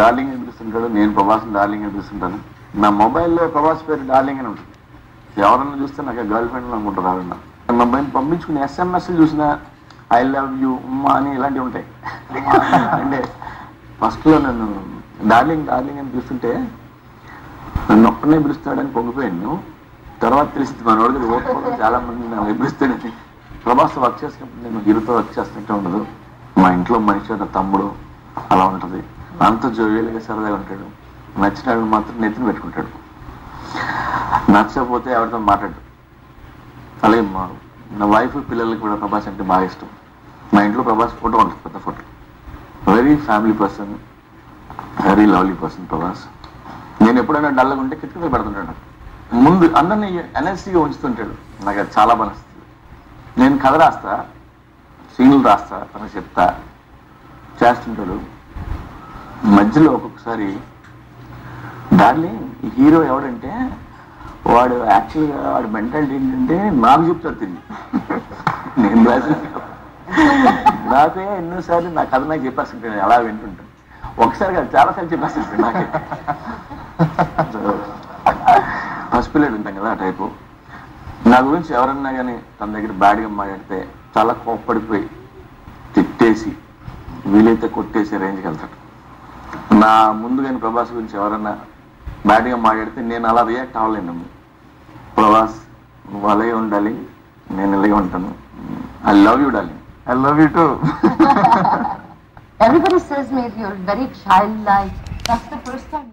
Darling అని పిలుస్తుంటాడు, నేను Prabhas darling అని పిలుస్తుంటాను. నా మొబైల్లో ప్రభాస్ పేరు డార్లింగ్ అని ఉంటుంది. ఎవరన్నా చూస్తే నాకు గర్ల్ ఫ్రెండ్ అనుకుంటారు ఆవిడ. నా మొబైల్ పంపించుకుని ఎస్ఎంఎస్లు చూసినా ఐ లవ్ యూ ఉమ్మా అని ఇలాంటివి ఉంటాయి. అంటే ఫస్ట్లో నన్ను డార్లింగ్ డార్లింగ్ అని పిలుస్తుంటే నన్ను ఒక్కనే పిలుస్తాడని పొంగిపోయాను. తర్వాత తెలిసింది మనోడికి ఓటుకోవడం చాలా మంది నన్ను పిలుస్తాడని. ప్రభాస్ వర్క్ చేసినప్పుడు నేను హీరోతో వర్క్ చేస్తుంటే ఉండదు. మా ఇంట్లో మనిషి నా తమ్ముడు అలా ఉంటుంది. అంత జోవియల్గా సరదాగా ఉంటాడు. నచ్చినాడు మాత్రం నెత్తిని పెట్టుకుంటాడు, నచ్చకపోతే ఎవరితో మాట్లాడు. అలాగే నా వైఫ్ పిల్లలకి కూడా ప్రభాస్ అంటే బాగా ఇష్టం. మా ఇంట్లో ప్రభాస్ ఫోటో ఉంటుంది, పెద్ద photo. Very family person, very lovely person Prabhas. నేను ఎప్పుడైనా డల్గా ఉంటే కిటికీ పెడుతుంటాడు. ముందు అందరినీ ఎనర్జీగా ఉంచుతుంటాడు. నాకు అది చాలా బలస్తుంది. నేను కథ రాస్తా, సీన్లు రాస్తా, తనకు చెప్తా, చేస్తుంటాడు. మధ్యలో ఒక్కొక్కసారి డార్లింగ్ ఈ హీరో ఎవడంటే వాడు యాక్చువల్గా వాడి మెంటాలిటీ ఏంటంటే నాకు చెప్తాడు తిరిగి. నేను రాసిన నాకే ఎన్నోసార్లు నా కథ నాకు చెప్పేస్తుంటాను, అలా వింటుంటాను. ఒకసారి కాదు చాలాసార్లు చెప్పేస్తుంటాను నాకే. పసిపిల్లడు ఉంటాం కదా ఆ టైపు. నా గురించి ఎవరన్నా కానీ తన దగ్గర బ్యాడ్గా మాట్లాడితే చాలా కోప్పడిపోయి తిట్టేసి వీలైతే కొట్టేసే రేంజ్కి వెళ్తాడు. నా ముందు కానీ ప్రభాస్ గురించి ఎవరన్నా బ్యాడ్గా మాట్లాడితే నేను అలా రియాక్ట్ అవ్వలేను. ప్రభాస్ నువ్వు అలాగే ఉండాలి, నేను ఇలాగే ఉంటాను. I love you darling. I love you too. Everybody says, mate, you're very childlike. That's the first time.